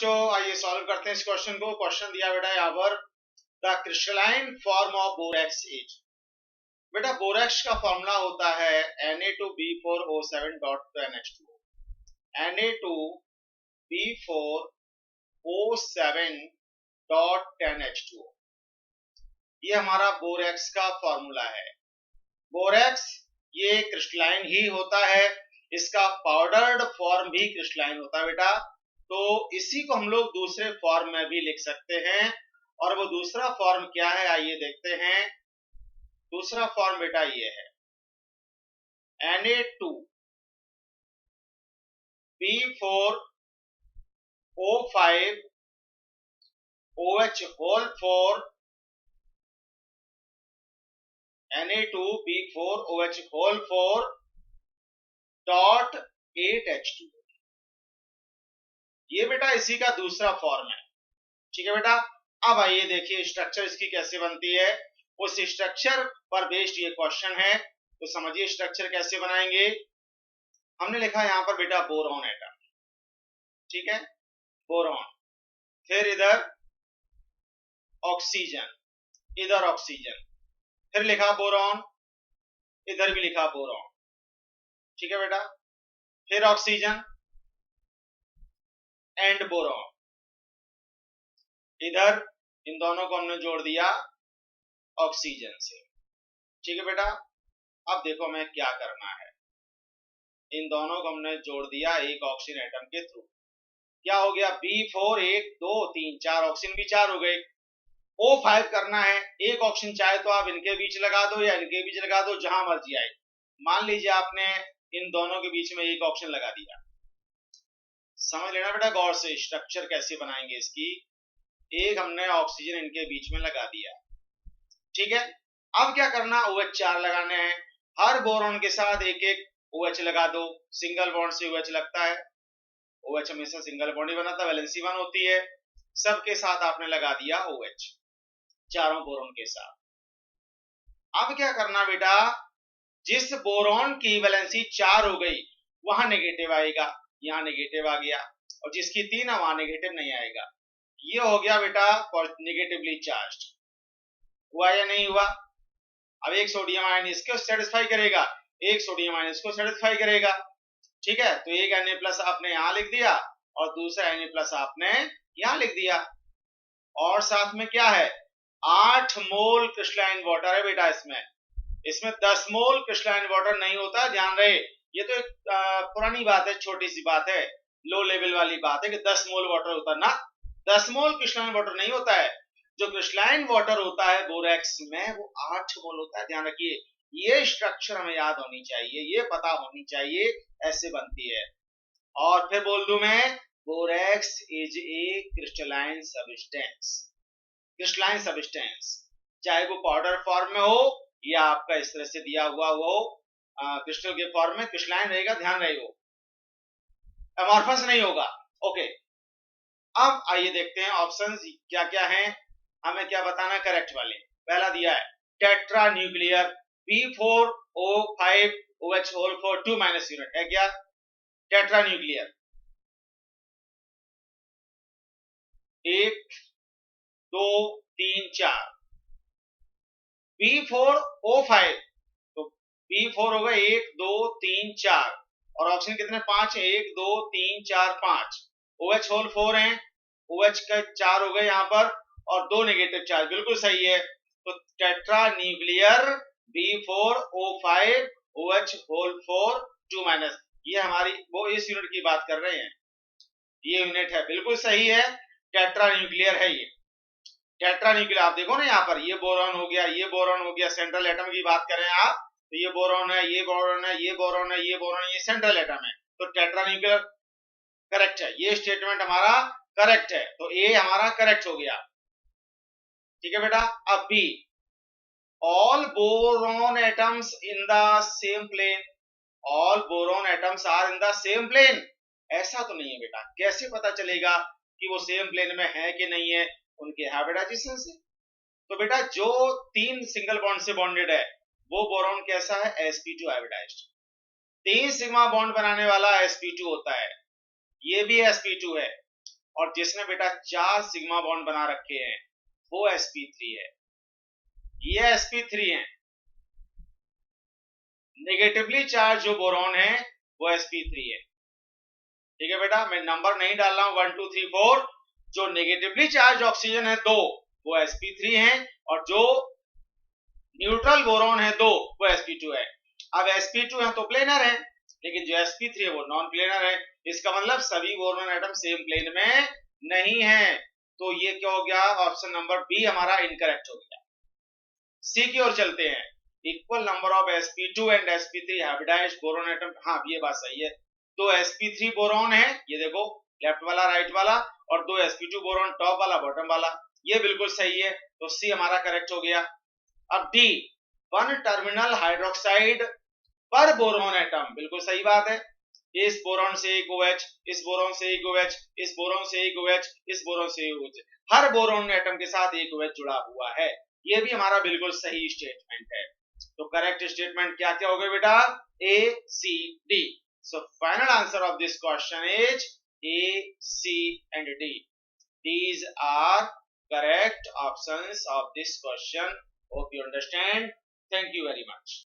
बच्चों आइए सॉल्व करते हैं इस क्वेश्चन को। क्वेश्चन दिया बेटा यहाँ पर the crystalline form of borax is. बेटा बोरेक्स का फॉर्मूला होता है Na2B4O7.NH2 Na2B4O7.10H2 ये हमारा बोरेक्स का फॉर्मूला है। बोरेक्स ये क्रिस्टलाइन ही होता है, इसका पाउडर्ड फॉर्म भी क्रिस्टलाइन होता है बेटा। तो इसी को हम लोग दूसरे फॉर्म में भी लिख सकते हैं, और वो दूसरा फॉर्म क्या है आइए देखते हैं। दूसरा फॉर्म बेटा ये है Na2B4O5OH4 Na2B4OH4.8H2 ये बेटा इसी का दूसरा फॉर्म है। ठीक है बेटा। अब आइए देखिए स्ट्रक्चर इसकी कैसे बनती है। उस स्ट्रक्चर पर बेस्ड ये क्वेश्चन है, तो समझिए स्ट्रक्चर कैसे बनाएंगे। हमने लिखा यहाँ पर बेटा बोरॉन एटम, ठीक है, बोरॉन, फिर इधर ऑक्सीजन, इधर ऑक्सीजन, फिर लिखा बोरॉन, इधर भी लिखा बोरॉन, ठीक है बेटा, फिर ऑक्सीजन एंड बोरॉन, इधर इन दोनों को हमने जोड़ दिया ऑक्सीजन से। ठीक है बेटा। अब देखो हमें क्या करना है, इन दोनों को हमने जोड़ दिया एक ऑक्सीजन एटम के थ्रू। क्या हो गया B4 1 2 3 4, ऑक्सीजन भी 4 हो गए। O5 करना है, एक ऑक्सीजन चाहे तो आप इनके बीच लगा दो या इनके बीच लगा दो, जहां मर्जी आए। मान लीजिए आपने इन दोनों के बीच में एक ऑक्सीजन लगा दिया। समझ लेना बेटा गौर से स्ट्रक्चर कैसे बनाएंगे इसकी। एक हमने ऑक्सीजन इनके बीच में लगा दिया, ठीक है। अब क्या करना, OH4 लगाने हैं। हर बोरॉन के साथ एक एक OH लगा दो, सिंगल बॉन्ड से OH लगता है। OH हमेशा सिंगल बॉन्ड ही बनाता है, वैलेंसी 1 होती है। सबके साथ आपने लगा दिया OH, चारों बोरॉन के साथ। अब क्या करना बेटा, जिस बोरॉन की वैलेंसी 4 हो गई वहां नेगेटिव आएगा, यहाँ नेगेटिव आ गया, और जिसकी 3 है वहां नेगेटिव नहीं आएगा। ये हो गया बेटा नेगेटिवली चार्ज। हुआ या नहीं हुआ। अब एक सोडियम आयन इसको सेटिस्फाई करेगा, एक सोडियम आयन इसको सेटिस्फाई करेगा, ठीक है। तो एक Na+ आपने यहां लिख दिया और दूसरा Na+ आपने यहां लिख दिया। और साथ में क्या है, 8 मोल क्रिस्टलाइन वाटर है बेटा। इसमें 10 मोल क्रिस्टलाइन वाटर नहीं होता, ध्यान रहे। ये तो एक पुरानी बात है, छोटी सी बात है, लो लेवल वाली बात है कि 10 मोल वाटर होता है ना। 10 मोल क्रिस्टलाइन वाटर नहीं होता है। जो क्रिस्टलाइन वाटर होता है बोरेक्स में वो 8 मोल होता है, ध्यान रखिए। ये स्ट्रक्चर हमें याद होनी चाहिए, ये पता होनी चाहिए, ऐसे बनती है। और फिर बोल दूं मैं, borax is a crystalline substance. Crystalline substance चाहे वो पाउडर फॉर्म में हो या आपका इस तरह से दिया हुआ हो क्रिस्टल के फॉर्म में, क्रिस्टलाइन रहेगा, ध्यान रहे, अमॉर्फस नहीं होगा। ओके। अब आइए देखते हैं ऑप्शंस क्या क्या हैं, हमें क्या बताना करेक्ट वाले। पहला दिया है टेट्रा न्यूक्लियर B4O5OH4 2 यूनिट है क्या, टेट्रा न्यूक्लियर 1 2 3 4। B4O5 तो B4 होगा 1 2 3 4, और ऑप्शन कितने 5 है, 1 2 3 4 5। OH होल 4 है, OH का 4 हो गए यहाँ पर, और 2 नेगेटिव चार्ज, बिल्कुल सही है। तो टेट्रा न्यूक्लियर B4O5OH होल 4 2 ये हमारी वो इस यूनिट की बात कर रहे हैं, ये यूनिट है, बिल्कुल सही है, टेट्रा न्यूक्लियर है ये। टेट्रा न्यूक्लियर आप देखो ना, यहाँ पर ये बोरॉन हो गया, ये बोरॉन हो गया, सेंट्रल एटम की बात करें आप तो ये बोरॉन है, ये बोरॉन है, ये बोरॉन है, ये बोरॉन है, ये सेंट्रल एटम है। तो टेट्रा न्यूक्लियर करेक्ट है, ये स्टेटमेंट हमारा करेक्ट है, तो ए हमारा करेक्ट हो गया। ठीक है बेटा। अब B, all boron atoms in the same plane, all boron atoms are in the same plane. ऐसा तो नहीं है बेटा, कैसे पता चलेगा कि वो सेम प्लेन में है कि नहीं है, उनके हाइब्रिडाइजेशन से। तो बेटा जो 3 सिंगल बॉन्ड से बॉन्डेड है वो बोरॉन कैसा है, sp2 हाइब्रिडाइज्ड। 3 सिग्मा बॉन्ड बनाने वाला sp2 होता है, ये भी sp2 है। और जिसने बेटा 4 सिग्मा बॉन्ड बना रखे हैं वो sp3 है। ये sp3 है। नेगेटिवली चार्ज जो बोरॉन है वो sp3 है। ठीक है बेटा, मैं नंबर नहीं डाल रहा हूं 1 2 3 4। जो नेगेटिवली चार्ज ऑक्सीजन है 2 वो sp3 है, और जो न्यूट्रल बोरॉन है 2 वो sp2 है। अब sp2 है तो प्लेनर है, लेकिन जो sp3 है वो नॉन प्लेनर है। इसका मतलब सभी बोरॉन एटम सेम प्लेन में नहीं है। तो ये क्या हो गया, ऑप्शन नंबर बी हमारा इनकरेक्ट हो गया। सी की ओर चलते हैं। Equal number of sp2 and sp3 hybridized boron atom. हाँ, ये बात सही है। दो sp3 बोरॉन है, ये देखो लेफ्ट वाला राइट वाला, और दो sp2 बोरॉन टॉप वाला बॉटम वाला। ये बिल्कुल सही है, तो सी हमारा करेक्ट हो गया। अब डी, 1 टर्मिनल हाइड्रोक्साइड पर बोरॉन एटम, बिल्कुल सही बात है। इस बोरॉन से एक OH, इस बोरॉन से एक OH, इस बोरॉन से एक OH, इस बोरॉन से एक OH, हर बोरॉन एटम के साथ एक OH जुड़ा हुआ है। ये भी हमारा बिल्कुल सही स्टेटमेंट है। तो करेक्ट स्टेटमेंट क्या क्या हो गए बेटा, A, C, D। So final answer of this question is A, C and D. These are correct options of this question. Hope you understand. Thank you very much.